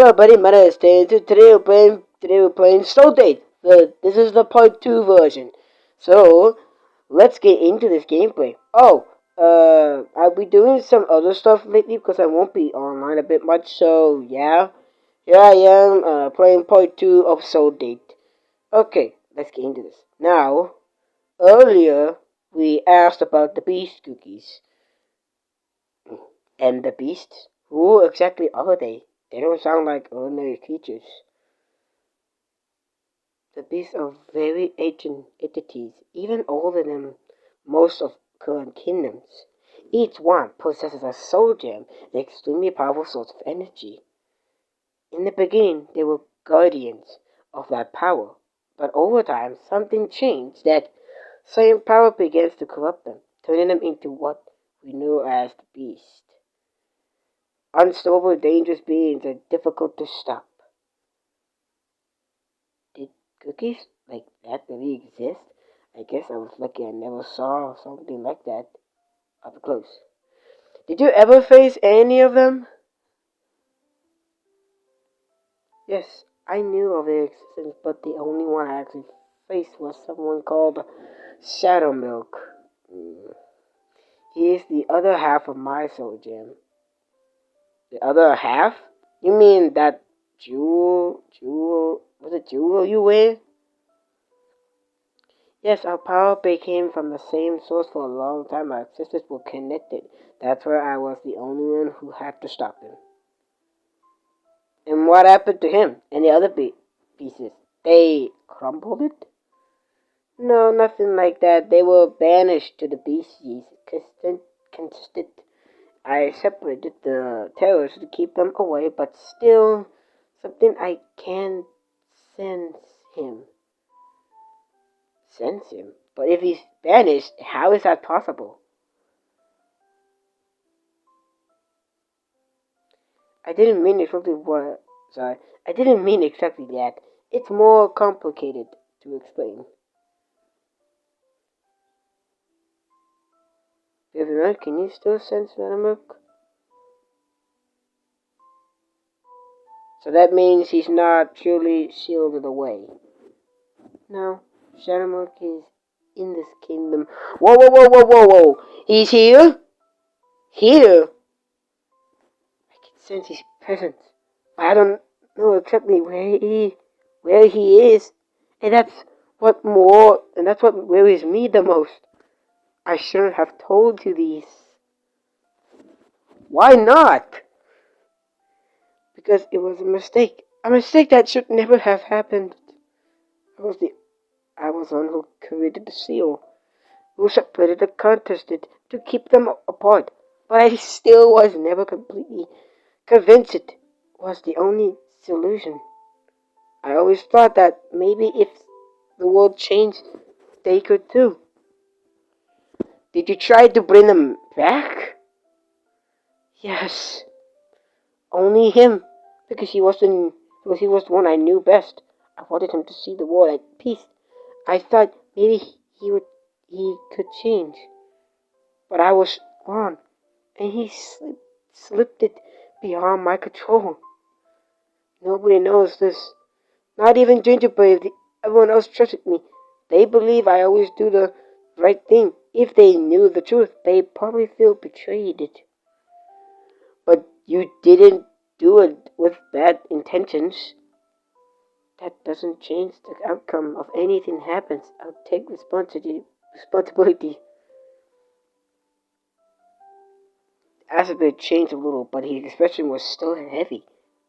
Hello, buddy. My name is Terence. Today we're playing Soul Date. This is the part 2 version. So let's get into this gameplay. I'll be doing some other stuff lately because I won't be online a bit much. So yeah, here I am playing part 2 of Soul Date. Okay, let's get into this. Now, earlier we asked about the beast cookies and the beasts. Who exactly are they? They don't sound like ordinary creatures. The beasts are very ancient entities, even older than most of current kingdoms. Each one possesses a soul gem, an extremely powerful source of energy. In the beginning, they were guardians of that power, but over time, something changed. That same power begins to corrupt them, turning them into what we know as the beast. Unstoppable, dangerous beings are difficult to stop. Did cookies like that really exist? I guess I was lucky I never saw something like that up close. Did you ever face any of them? Yes, I knew of their existence, but the only one I actually faced was someone called Shadow Milk. He is the other half of my soul gem. The other half? You mean that was it jewel you wear? Yes, our power came from the same source for a long time. Our sisters were connected. That's where I was the only one who had to stop him. And what happened to him and the other pieces? They crumbled it? No, nothing like that. They were banished to the beasties. Consistent. I separated the terrors to keep them away, but still, something I can sense him. Sense him? But if he's banished, how is that possible? I didn't mean exactly what. Sorry. I didn't mean exactly that. It's more complicated to explain. Everyone, can you still sense Venomilk? So that means he's not truly shielded away. No, Shadowmark is in this kingdom. Whoa, whoa, whoa, whoa, whoa, whoa! He's here? Here? I can sense his presence. I don't know exactly where he is. And that's what worries me the most. I shouldn't have told you these. Why not? Because it was a mistake. A mistake that should never have happened. I was the one who created the seal, who separated the contested to keep them apart. But I still was never completely convinced it was the only solution. I always thought that maybe if the world changed, they could too. Did you try to bring them back? Yes. Only him. Because he was the one I knew best. I wanted him to see the world at peace. I thought maybe he could change. But I was wrong. And he slipped it beyond my control. Nobody knows this. Not even Gingerbread. Everyone else trusted me. They believe I always do the right thing. If they knew the truth, they'd probably feel betrayed. But you didn't do it with bad intentions. That doesn't change the outcome of anything happens. I'll take responsibility. Aspect changed a little, but his expression was still heavy.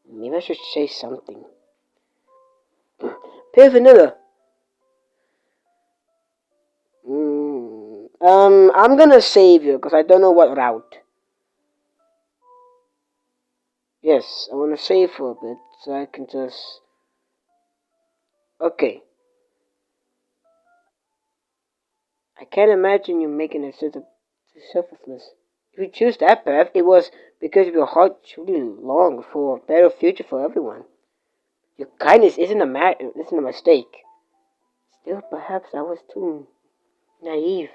Maybe I should say something. Pure vanilla. I'm gonna save you because I don't know what route. Yes, I wanna save for a bit so I can just. Okay. I can't imagine you making a sense of selflessness. If you choose that path, it was because your heart truly longed for a better future for everyone. Your kindness isn't a mistake. Still, perhaps I was too naive.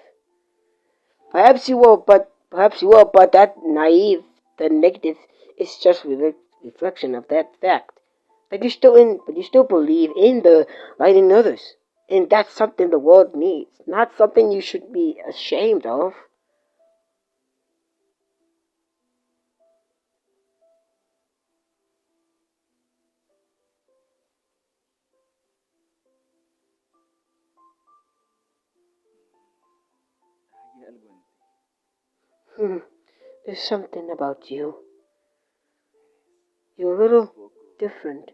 Perhaps you were, but that naive, the negative, is just reflection of that fact. But you still believe in the light in others, and that's something the world needs, not something you should be ashamed of. Hmm. There's something about you. You're a little different.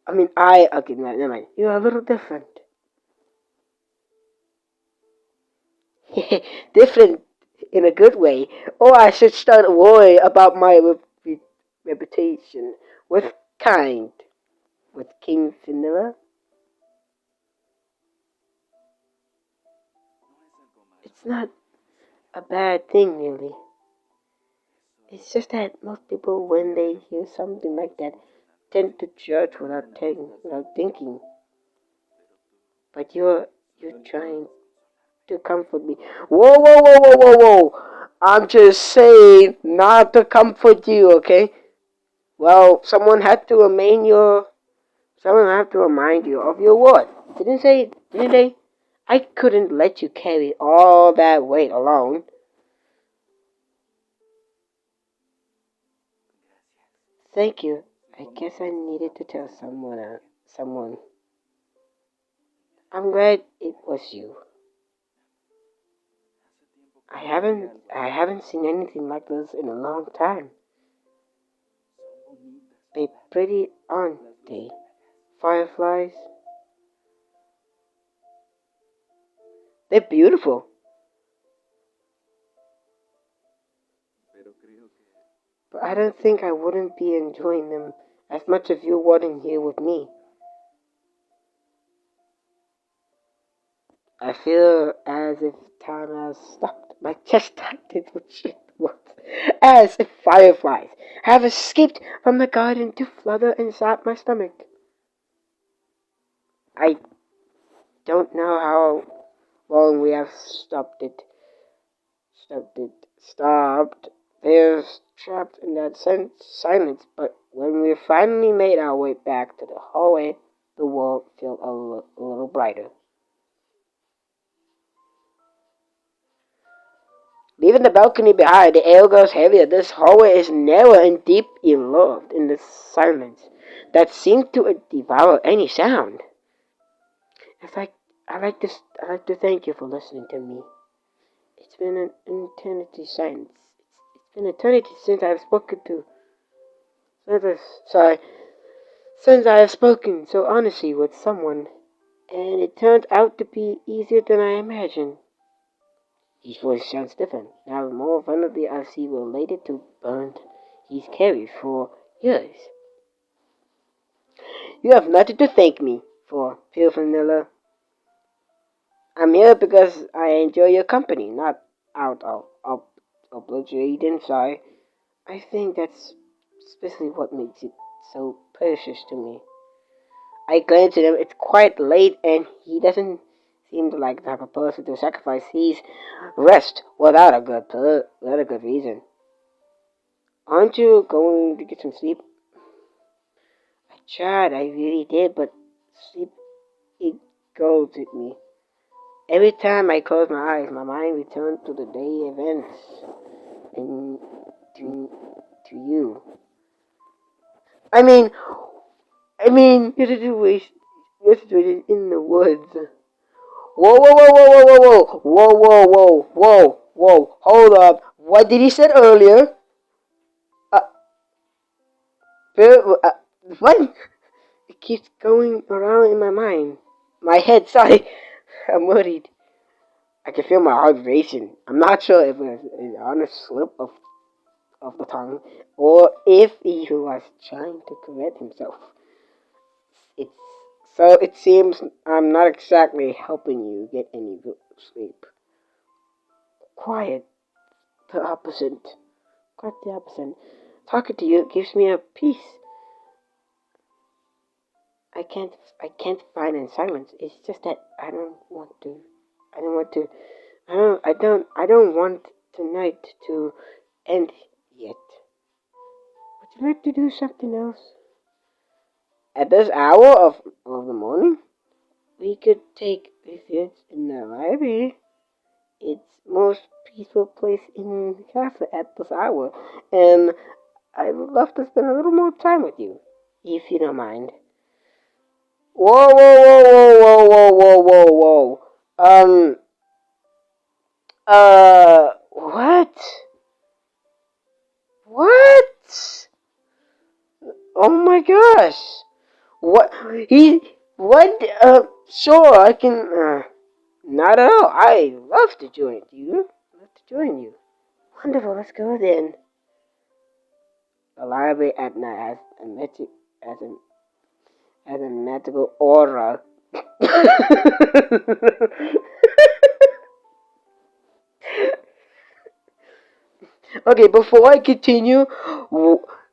I mean, okay, never mind. You're a little different. Different in a good way. Or I should start worrying about my reputation. With kind. With King Vanilla. It's not a bad thing, really. It's just that most people, when they hear something like that, tend to judge without thinking. But you're trying to comfort me. Whoa, whoa, whoa, whoa, whoa, whoa! I'm just saying not to comfort you, okay? Well, someone had to remind you of your word. Didn't they? I couldn't let you carry all that weight alone. Thank you. I guess I needed to tell someone. I'm glad it was you. I haven't seen anything like this in a long time. They pretty, aren't they? Fireflies. They're beautiful. But I don't think I wouldn't be enjoying them as much if you weren't here with me. I feel as if time has stopped. My chest tightened with shit was. As if fireflies have escaped from the garden to flutter inside my stomach. I don't know how long we have stopped. There's trapped in that silence, but when we finally made our way back to the hallway, the world felt a little brighter. Leaving the balcony behind, the air goes heavier. This hallway is narrow and deeply loved in the silence that seemed to devour any sound. It's like I like to thank you for listening to me. It's been an eternity since it's been eternity since I've spoken to since I, sorry since I have spoken so honestly with someone, and it turned out to be easier than I imagined. His voice sounds different. Now more vulnerably I see related to burnt he's carried for years. You have nothing to thank me for, pure vanilla. I'm here because I enjoy your company, not out of obligating. Sorry. I think that's especially what makes it so precious to me. I glance at him. It's quite late, and he doesn't seem to like the type of person to sacrifice his rest without a good reason. Aren't you going to get some sleep? I tried, I really did, but sleep it goes at me. Every time I close my eyes, my mind returns to the day events and to to you. I mean, you're situated in the woods. Whoa, whoa, whoa, whoa, whoa, whoa, whoa, whoa, whoa, whoa, whoa! Hold up! What did he say earlier? Uh, uh, what? It keeps going around in my mind, my head. Sorry, I'm worried. I can feel my heart racing. I'm not sure if it's an honest slip of the tongue or if he was trying to correct himself. It's so it seems I'm not exactly helping you get any good sleep. Quiet, the opposite. Quite the opposite. Talking to you gives me a peace. I can't find in silence. It's just that I don't want to I don't want tonight to end yet. you like to do something else? At this hour of the morning, we could take refuge in the library. It's most peaceful place in the castle at this hour, and I would love to spend a little more time with you, if you don't mind. Whoa, whoa, whoa, whoa, whoa, whoa, whoa, whoa. What? What? Oh my gosh. What? What? Sure, I can, not at all. I love to join you. Love to join you. Wonderful, let's go then. The library at night as a, has a magical aura. Okay, before I continue,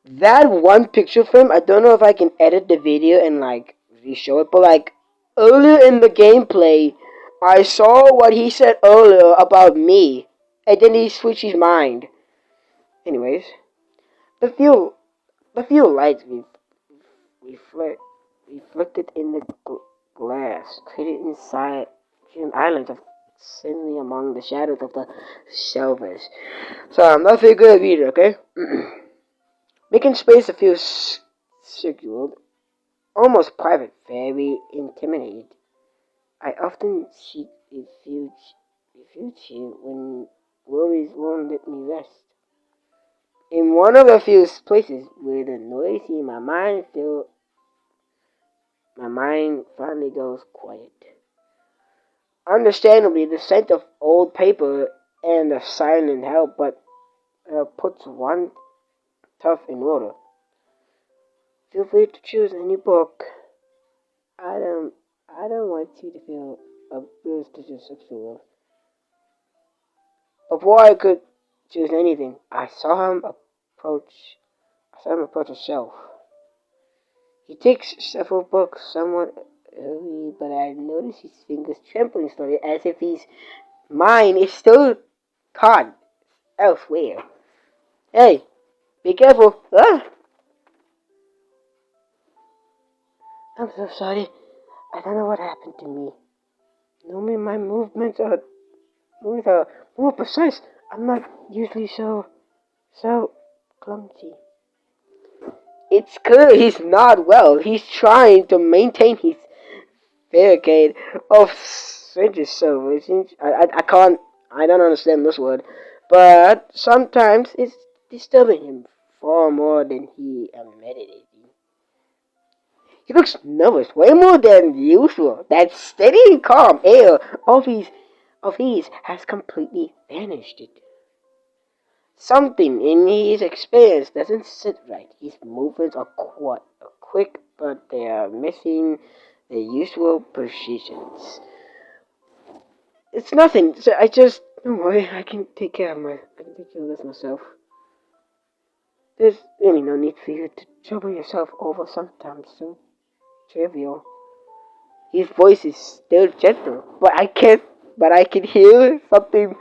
that one picture frame, I don't know if I can edit the video and like re-show it, but like earlier in the gameplay, I saw what he said earlier about me, and then he switched his mind. Anyways, the few the few lights reflect reflected in the glass created inside an island of suddenly among the shadows of the shelvers. So I'm not very good at reading, okay? Making space feels secured, almost private, very intimidated. I often seek refuge here when worries won't let me rest. In one of the few places where the noise in my mind finally goes quiet. Understandably, the scent of old paper and the silent help, but puts one tough in order. Feel free to choose any book. I don't, I don't want you to feel abused to your sexual. Before I could choose anything, I saw him approach a shelf. He takes several books somewhat early, but I notice his fingers trembling slowly as if his mind is still caught elsewhere. Hey, be careful. Ah! I'm so sorry. I don't know what happened to me. Normally my movements are more precise. I'm not usually so clumsy. It's clear he's not well. He's trying to maintain his barricade of switches. So I don't understand this word, but sometimes it's disturbing him far more than he admitted. He looks nervous, way more than usual. That steady and calm air of his has completely vanished. Something in his experience doesn't sit right. His movements are quick, but they are missing the usual precisions. It's nothing. So don't worry. I can take care of this myself. There's really no need for you to trouble yourself over sometimes so trivial. His voice is still gentle, but I can hear something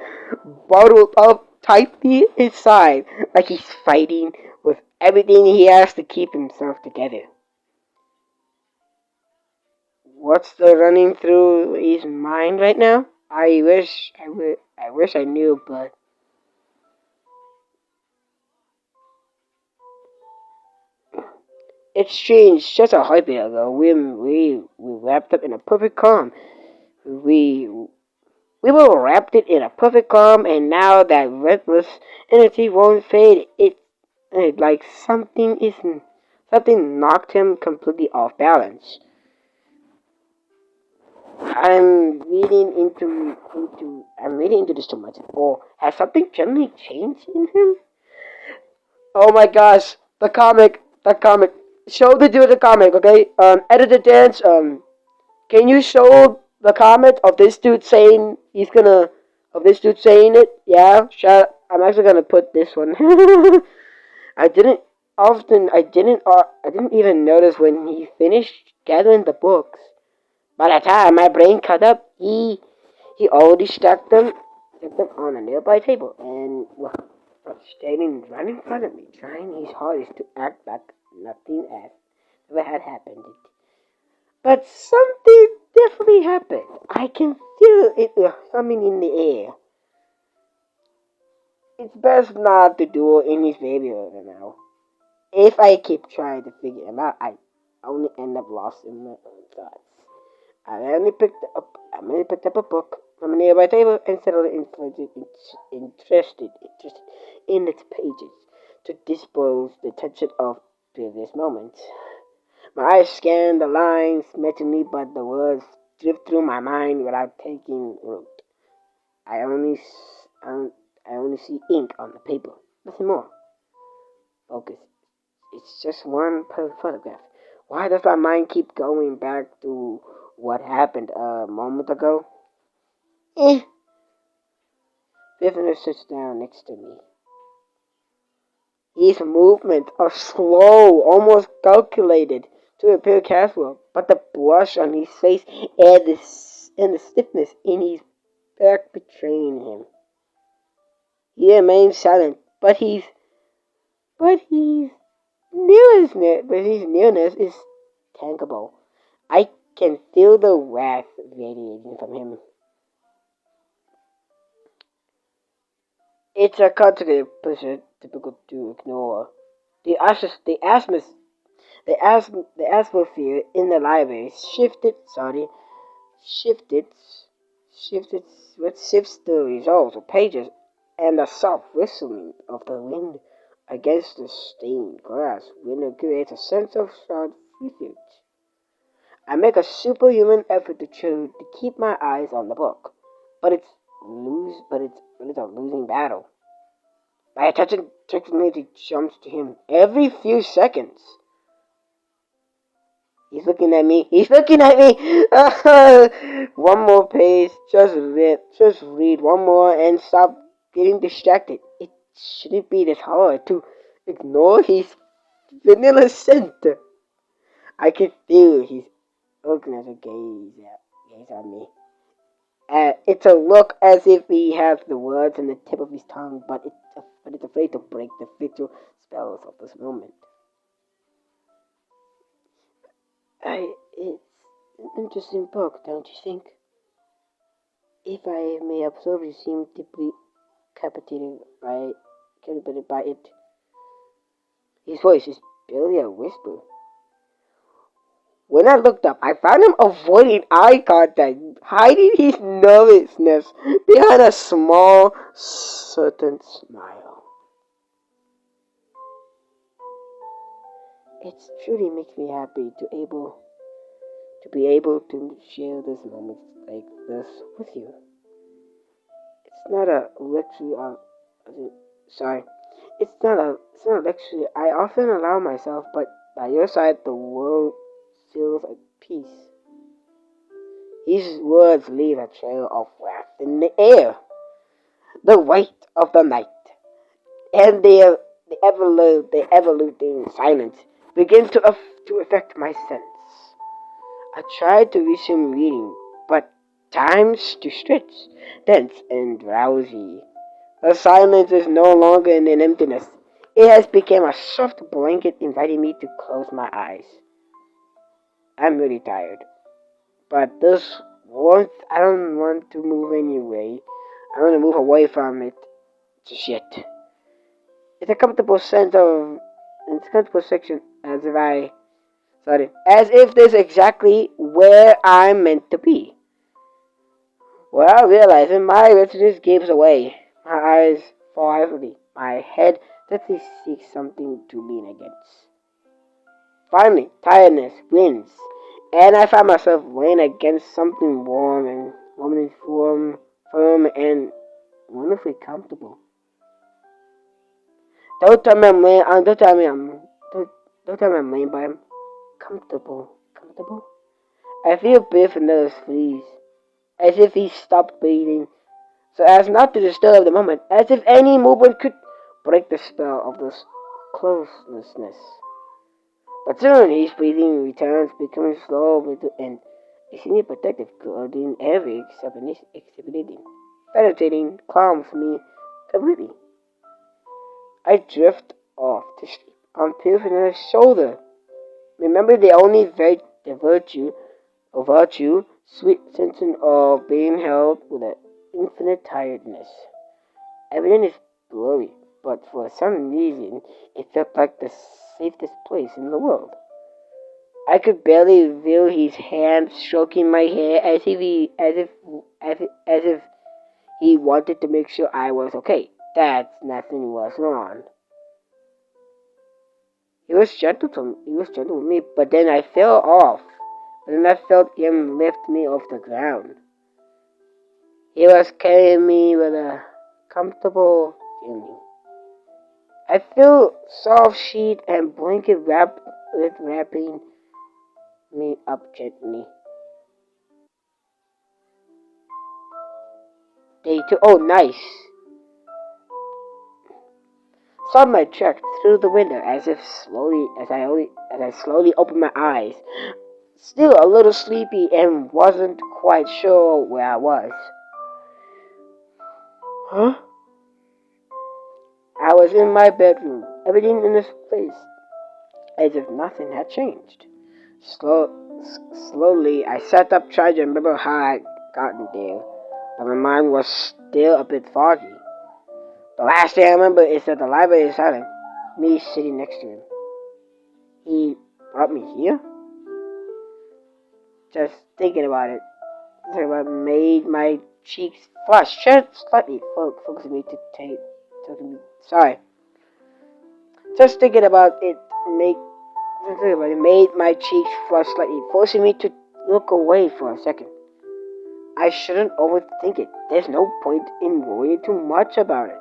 bottled up tightly inside, like he's fighting with everything he has to keep himself together. What's the running through his mind right now? I wish I knew, but it's strange. Just a heartbeat ago, we wrapped up in a perfect calm. We We were wrapped it in a perfect calm, and now that restless energy won't fade. It's like something knocked him completely off balance. I'm reading into this too much. Or has something generally changed in him? Oh my gosh, the comic. Show the dude the comic, okay? Editor Terence, can you show the comment of this dude saying it? Yeah, shut. I'm actually gonna put this one. I didn't I didn't even notice when he finished gathering the books. By the time my brain caught up, he already stuck them on a nearby table and well, standing right in front of me, trying his hardest to act like nothing as ever had happened. But something definitely happened. I can feel it humming in the air. It's best not to do it in his baby right now. If I keep trying to figure him out, I only end up lost in my own thoughts. I only picked up a book from a nearby table and settled interested in its pages to dispose the tension of previous moments. My eyes scanned the lines mentally, but the words drift through my mind without taking root. I only, I only see ink on the paper, nothing more. Focus. It's just one photograph. Why does my mind keep going back to what happened a moment ago? Eh. Biffner sits down next to me. His movements are slow, almost calculated to appear casual, but the blush on his face and the stiffness in his back betraying him. He remains silent, but his nearness is tangible. I can feel the wrath radiating from him. It's a conjugative pleasure difficult to ignore. The ashes, the asthma, the atmosphere in the library shifted, shifted, what shifts the results of pages and the soft whistling of the wind against the stained glass window creates a sense of sound refuge. I make a superhuman effort to keep my eyes on the book, but it's a losing battle. My attention technically jumps to him every few seconds. He's looking at me. He's looking at me. One more page. Just read one more and stop getting distracted. It shouldn't be this hard to ignore his vanilla scent. I can feel his organized gaze at me. It's a look as if he has the words on the tip of his tongue, but it's afraid to break the fictional spells of this moment. It's an interesting book, don't you think? If I may observe, you seem deeply captivated by it. His voice is barely a whisper. When I looked up, I found him avoiding eye contact, hiding his nervousness behind a small, certain smile. It truly makes me happy to be able to share this moment like this with you. It's not a luxury. Sorry, it's not a luxury. I often allow myself, but by your side, the world feels at peace. His words leave a trail of wrath in the air, the weight of the night, and the evoluting silence begins to affect my sense. I tried to resume reading, but time's too stretch, tense, and drowsy. The silence is no longer in an emptiness. It has become a soft blanket inviting me to close my eyes. I'm really tired, but I don't want to move anyway. I want to move away from it just yet. It's a comfortable sense of, it's a comfortable section as if this is exactly where I'm meant to be. Without realizing, my restlessness gives away. My eyes fall heavily. My head suddenly seeks something to lean against. Finally, tiredness wins, and I find myself laying against something firm, and wonderfully comfortable. Don't tell me I'm laying. Don't tell me I'm laying, but I'm comfortable. Comfortable. I feel Biff and others freeze, as if he stopped breathing, so as not to disturb the moment, as if any movement could break the spell of this closelessness. But soon his breathing returns, becoming slow and a senior protective guarding every exhibiting, penetrating, calms me completely. I drift off to sleep on Pilfer's shoulder. Remember the virtue, sweet sensation of being held with an infinite tiredness. Everything is blurry, but for some reason it felt like the safest place in the world. I could barely feel his hand stroking my hair as if he wanted to make sure I was okay. That nothing was wrong. He was gentle with me, but then I fell off. But then I felt him lift me off the ground. He was carrying me with a comfortable feeling. I feel soft sheet and blanket wrapping me up gently. Day two. Oh, nice. Sunlight tracked through the window as I slowly opened my eyes. Still a little sleepy and wasn't quite sure where I was. Huh? I was in my bedroom, everything in this place, as if nothing had changed. Slowly, I sat up trying to remember how I'd gotten there, but my mind was still a bit foggy. The last thing I remember is that the library is silent, me sitting next to him. He brought me here? Just thinking about it made my cheeks flush just slightly, focusing me to take. Sorry. Just thinking about it made my cheeks flush slightly, forcing me to look away for a second. I shouldn't overthink it. There's no point in worrying too much about it.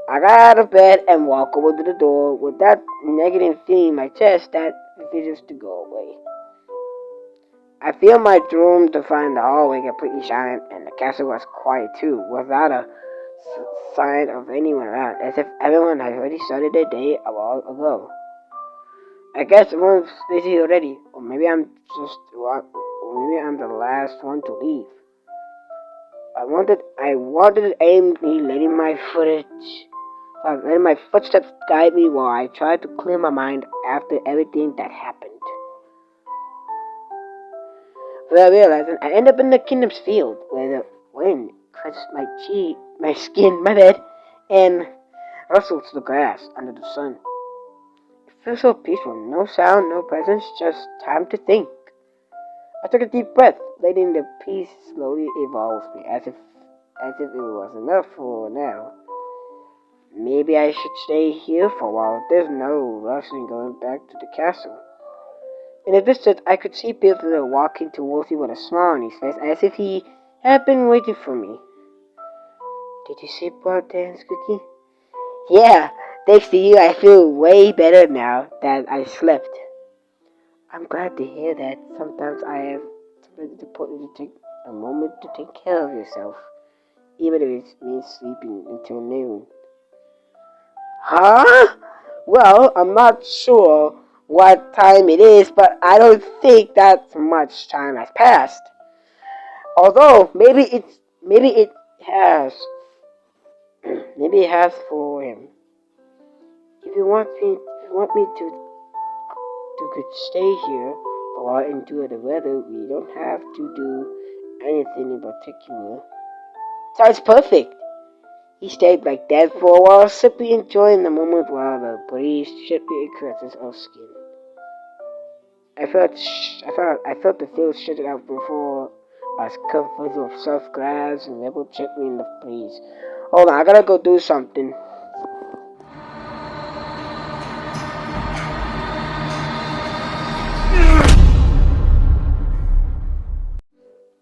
I got out of bed and walked over to the door with that negative feeling in my chest that refuses to go away. I feel my room to find the hallway completely silent and the castle was quiet too, without a sign of anyone around, as if everyone had already started their day a while ago. I guess everyone's busy already, or maybe I'm the last one to leave. I wanted aimlessly letting my footsteps guide me while I tried to clear my mind after everything that happened. But I realized I ended up in the kingdom's field, where the wind touched my skin, my bed, and rustled the grass under the sun. It feels so peaceful, no sound, no presence, just time to think. I took a deep breath, letting the peace slowly evolve me, as if it was enough for now. Maybe I should stay here for a while. There's no rush in going back to the castle. In the distance, I could see Peter walking towards me with a smile on his face, as if he had been waiting for me. Did you sleep well, Terence Cookie? Yeah, thanks to you, I feel way better now that I slept. I'm glad to hear that. Sometimes it's important to take a moment to take care of yourself, even if it means sleeping until noon. Huh? Well, I'm not sure what time it is, but I don't think that much time has passed. Although maybe it has. Maybe it has for him. If you want me to could stay here or endure the weather, we don't have to do anything in particular. Sounds perfect. He stayed like that for a while, simply enjoying the moment while the breeze gently caresses our skin. I felt the field stretched out before us, comforted of soft grass and rippled gently in the breeze. Hold on, I gotta go do something.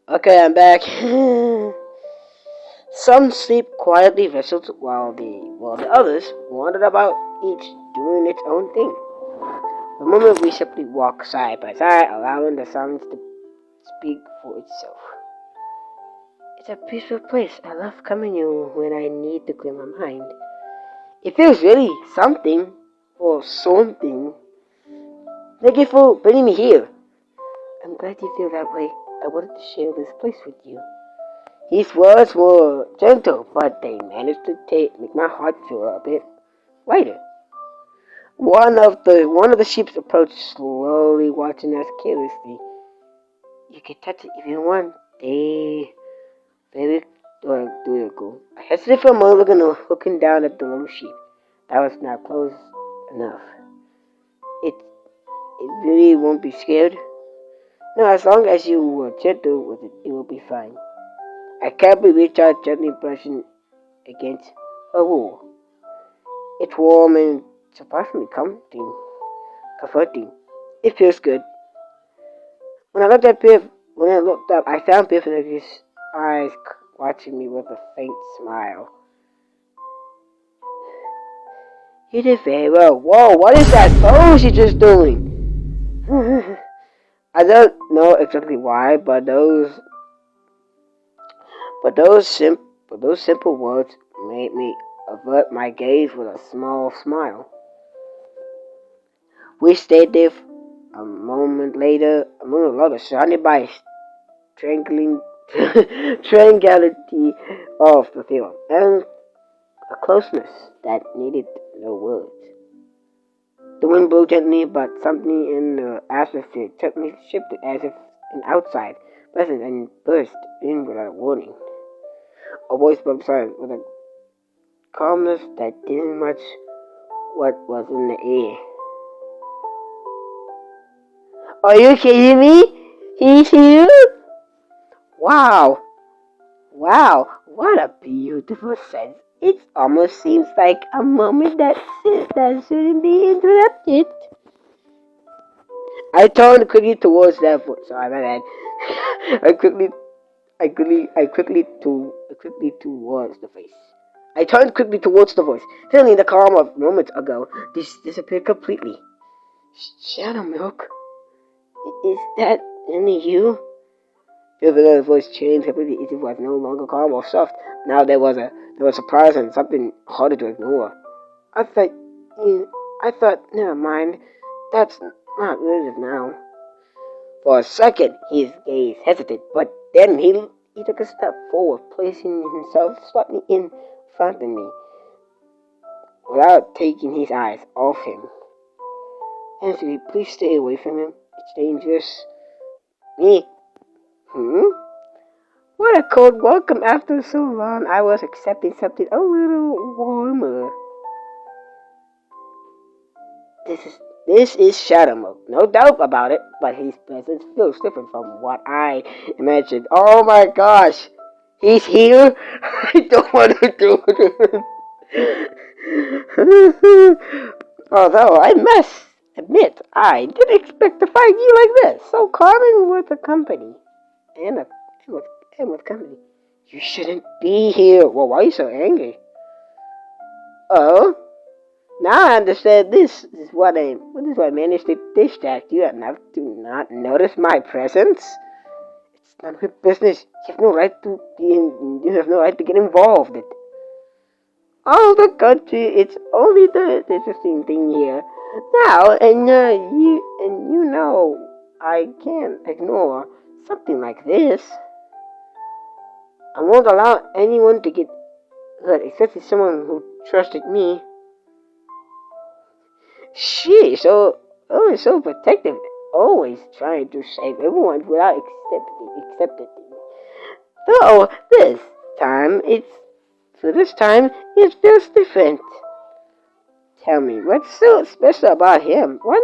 Okay, I'm back. Some sleep quietly wrestled while the others wandered about, each doing its own thing. The moment we simply walked side by side, allowing the silence to speak for itself. It's a peaceful place. I love coming here when I need to clear my mind. It feels really something or something. Thank you for bringing me here. I'm glad you feel that way. I wanted to share this place with you. His words were gentle, but they managed to make my heart feel a bit Later, one of the sheep approached slowly, watching us carelessly. You can touch it if you want. They very adorable. I hesitated for a moment, looking down at the little sheep. That was not close enough. It really won't be scared. No, as long as you are gentle with it, it will be fine. I carefully reached out, gently brushing against her wool. It's warm and surprisingly comforting. It feels good. When I looked up, I found Biff with his eyes watching me with a faint smile. You did very well. Whoa, what is that pose you're just doing? I don't know exactly why, but those simple words made me avert my gaze with a small smile. We stayed there a moment later, surrounded by strangling tranquility of the field, and a closeness that needed no words. The wind blew gently, but something in the atmosphere suddenly shifted as if an outside presence and burst in without warning. A voice broke silence with a calmness that didn't match what was in the air. Are you kidding me? He's here? Wow! Wow! What a beautiful sense. It almost seems like a moment that shouldn't be interrupted. I turned quickly towards that voice. Sorry, my bad. I quickly towards the face. I turned quickly towards the voice. Suddenly, the calm of moments ago disappeared completely. Shadow Milk, is that only you? The voice changed completely. It was no longer calm or soft. Now there was surprise and something harder to ignore. I thought, never mind. That's not good now. For a second, his gaze hesitated, but then he took a step forward, placing himself slightly in front of me, without taking his eyes off him. Anthony, please stay away from him. It's dangerous. Me? What a cold welcome after so long. I was accepting something a little warmer. This is Shadow Mode, no doubt about it, but his presence feels different from what I imagined. Oh my gosh, he's here? I don't want to do it. Although I must admit, I didn't expect to find you like this, so calming with the company. And with company. You shouldn't be here. Well, why are you so angry? Oh? Now I understand this is what I managed to distract you enough to not notice my presence. It's none of your business. You have no right to get involved. All the country, it's only the interesting thing here. Now, you know, I can't ignore something like this. I won't allow anyone to get hurt, especially someone who trusted me. She's so protective, always trying to save everyone without accepting. Though this time it feels different. Tell me, what's so special about him? What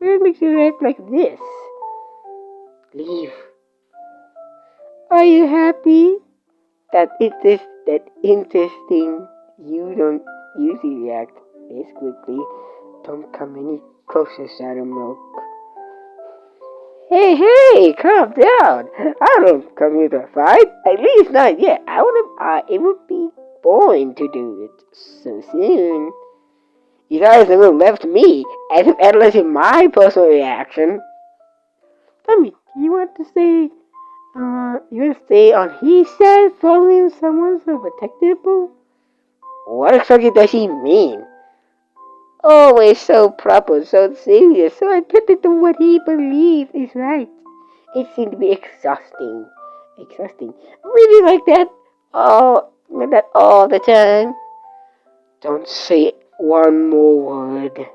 makes you act like this? Leave. Are you happy? That interesting. You don't usually react this quickly. Don't come any closer, Shadow Milk. Hey, calm down. I don't come here to fight. At least not yet. It would be boring to do it so soon. You guys never left me as if analyzing my personal reaction. Tell me, you want to stay on his side following someone so protectable? What exactly does he mean? Always so proper, so serious, so attentive to what he believes is right. It seemed to be exhausting. Really like that all the time. Don't say one more word.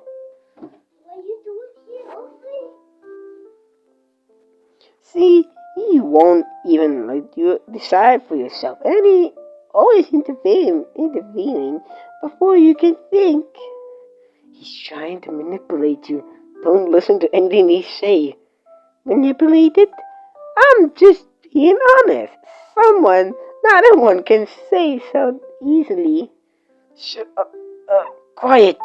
See, he won't even let you decide for yourself. And he always intervening before you can think. He's trying to manipulate you. Don't listen to anything he say. Manipulated? I'm just being honest. Not everyone can say so easily. Shut up. Quiet.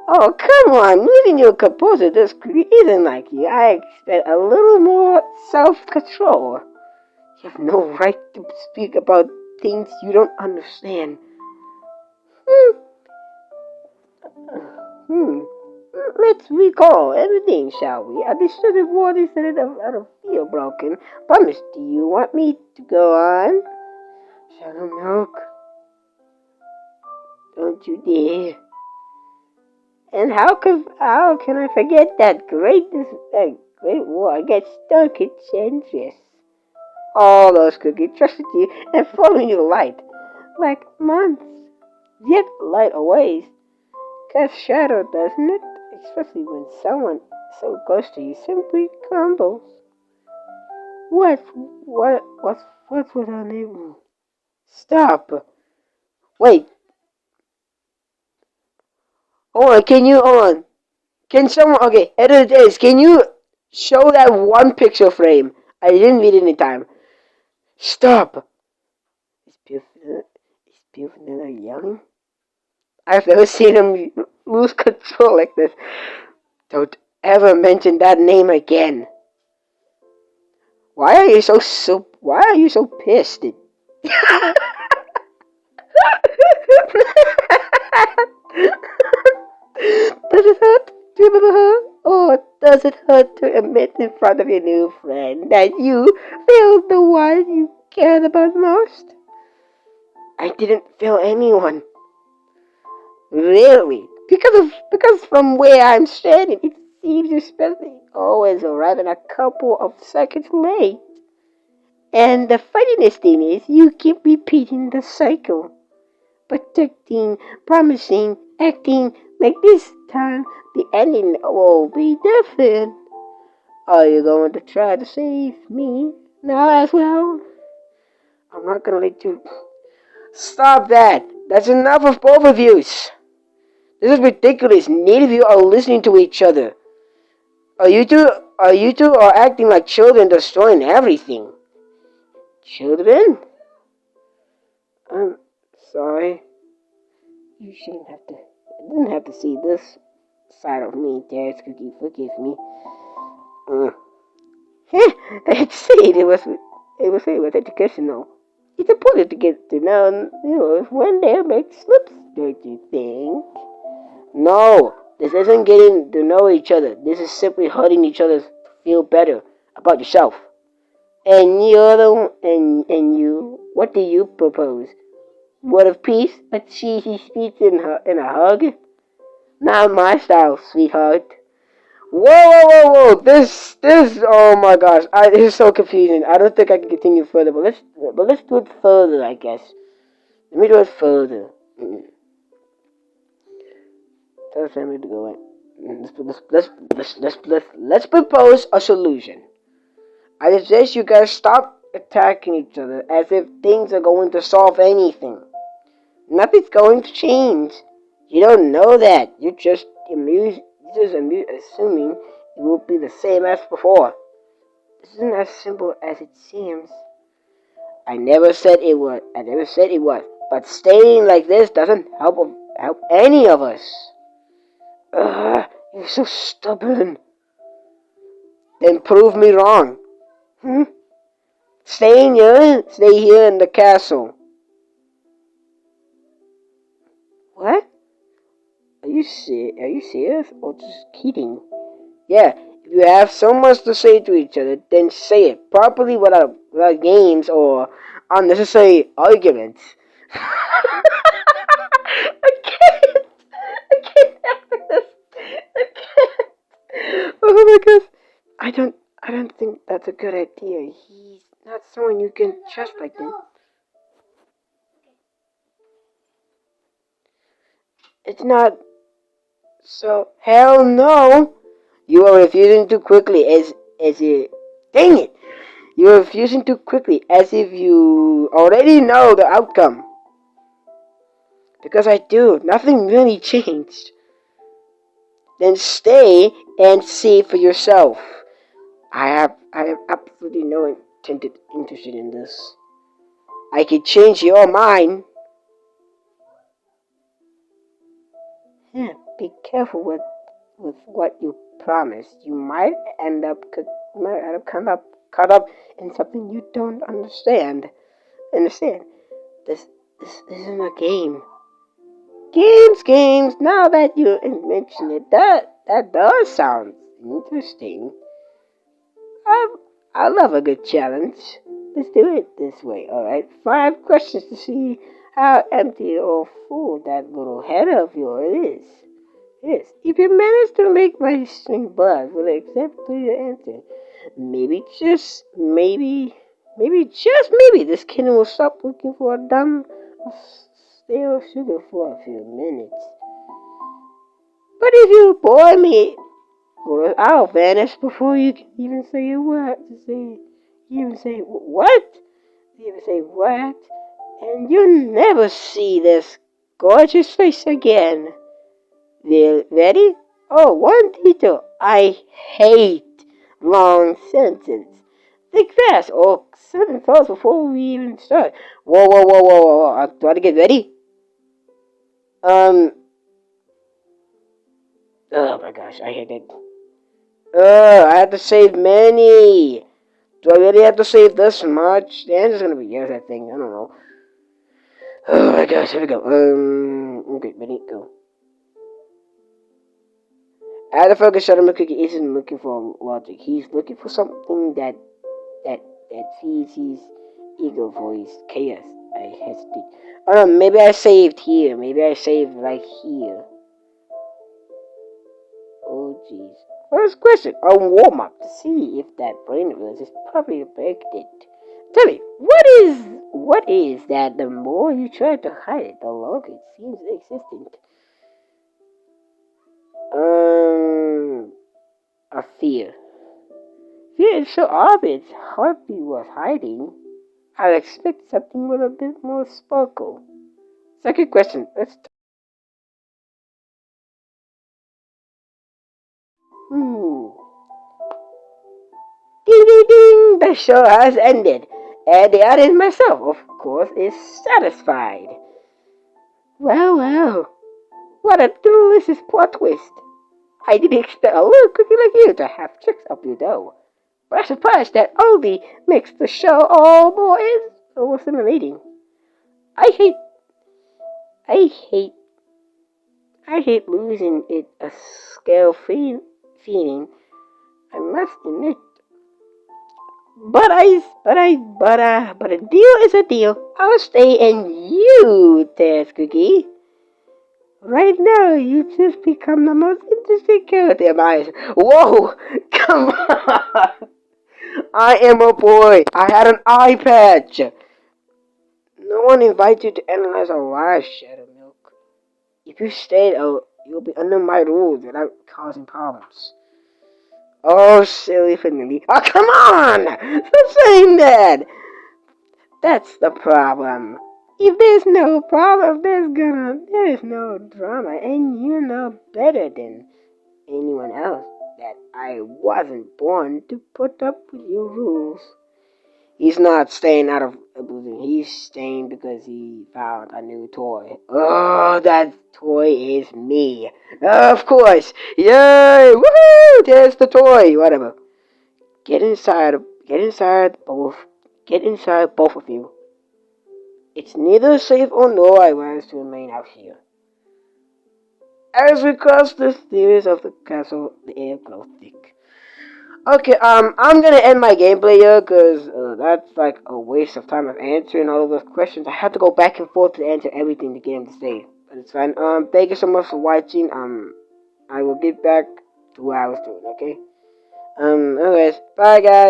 Oh, come on. Losing your composure just isn't like you. I expect a little more self-control. You have no right to speak about things you don't understand. Hmm. Let's recall everything, shall we? I distributed water instead of feel broken. Promise, do you want me to go on? Shadow milk. Don't you dare. And how can I forget that great war against Stark Enchantress? All those cookies trusted you and following your light. Like months. Yet light always. Casts shadow, doesn't it? Especially when someone so close to you simply crumbles. What? What's with our neighbor? Stop! Wait! Hold on. Can someone, okay, edit this. Can you show that one picture frame? I didn't read it in time. Stop! Is Beautiful yelling? I've never seen him lose control like this. Don't ever mention that name again. Why are you so pissed? Does it hurt to remember her? Or does it hurt to admit in front of your new friend that you failed the one you cared about most? I didn't fail anyone. Really? Because from where I'm standing, it seems you're especially always arriving a couple of seconds late. And the funniest thing is, you keep repeating the cycle. Protecting, promising, acting like this time the ending will be different. Are you going to try to save me now as well? I'm not gonna let you. Stop that! That's enough of both of you. This is ridiculous. Neither of you are listening to each other. Are you two are acting like children, destroying everything. Children? I'm sorry. You didn't have to see this side of me, Terence. Cookie, forgive me. It was educational. It's important to get to know, when they make slips, don't you think? No, this isn't getting to know each other. This is simply hurting each other to feel better about yourself. And you, what do you propose? Word of peace? A cheesy speech in a hug? Not my style, sweetheart. Whoa! Oh my gosh, this is so confusing. I don't think I can continue further, but let's do it further, I guess. Let me do it further. Tell family to go in. Let's propose a solution. I suggest you guys stop attacking each other as if things are going to solve anything. Nothing's going to change. You don't know that. You're just assuming it will be the same as before. This isn't as simple as it seems. I never said it was. But staying like this doesn't help any of us. You're so stubborn. Then prove me wrong. Stay here in the castle. What? Are you serious or just kidding? Yeah, if you have so much to say to each other, then say it properly without games or unnecessary arguments. I can't. I can't after this. I can't. Oh my gosh. I don't think that's a good idea. He's not someone you can trust like that. It's not. So hell no. You are refusing too quickly as if dang it. You are refusing too quickly as if you already know the outcome. Because I do. Nothing really changed. Then stay and see for yourself. I have absolutely no intended interest in this. I could change your mind. Yeah, be careful with what you promise. You might end up caught up in something you don't understand. Understand? This this isn't a game. Games. Now that you mention it, that does sound interesting. I I love a good challenge. Let's do it this way, alright? 5 questions to see how empty or full that little head of yours is. Yes, if you manage to make my string buzz with an acceptable answer, maybe this kitten will stop looking for a dumb stale sugar for a few minutes. But if you bore me, well, I'll vanish before you can even say a word. You even say what? You even say what? And you'll never see this gorgeous face again. Ready? Oh, one detail. I hate long sentences. Think fast, or something falls before we even start. Whoa. Do I get ready? Um. Oh my gosh, I hate it. I have to save many. Do I really have to save this much? The answer's gonna be yes, I think. I don't know. Oh my gosh, here we go. Okay, ready, go. Out of focus, Shadow Cookie isn't looking for logic. He's looking for something that that feeds his ego voice. Chaos. I hesitate. Oh no, maybe I saved here. Maybe I saved right here. Oh jeez. First question. A warm up to see if that brain of yours is properly affected. Tell me, what is that? The more you try to hide it, the longer it seems existent. Um, a fear. Fear is so obvious. Heartbeat was hiding. I expect something with a bit more sparkle. Second question. Hmm. Ding ding ding! The show has ended, and the audience myself, of course, is satisfied. Well. What a delicious plot twist! I didn't expect a little cookie like you to have tricks up your dough. But I'm surprised that only makes the show all more stimulating. I hate, I hate, I hate losing it a scale feeling. I must admit. But a deal is a deal. I'll stay and you, Test Cookie. Right now, you just become the most interesting character in my eyes. Whoa! Come on! I am a boy. I had an eye patch. No one invites you to analyze our lives, Shadow Milk. If you stay, you'll be under my rules without causing problems. Oh, silly Finley. Oh, come on! Stop saying that! That's the problem. If there's no problem, there's no drama, and you know better than anyone else that I wasn't born to put up with your rules. He's not staying out of oblivion. He's staying because he found a new toy. Oh, that toy is me. Of course. Yay! Woohoo! There's the toy. Whatever. Get inside. Get inside both. Get inside both of you. It's neither safe or nor I want to remain out here. As we cross the stairs of the castle, the air grows thick. Okay, I'm gonna end my gameplay here because that's like a waste of time of answering all of those questions. I have to go back and forth to answer everything to get him to say, but it's fine. Thank you so much for watching. I will get back to what I was doing. Okay. Anyways, bye guys.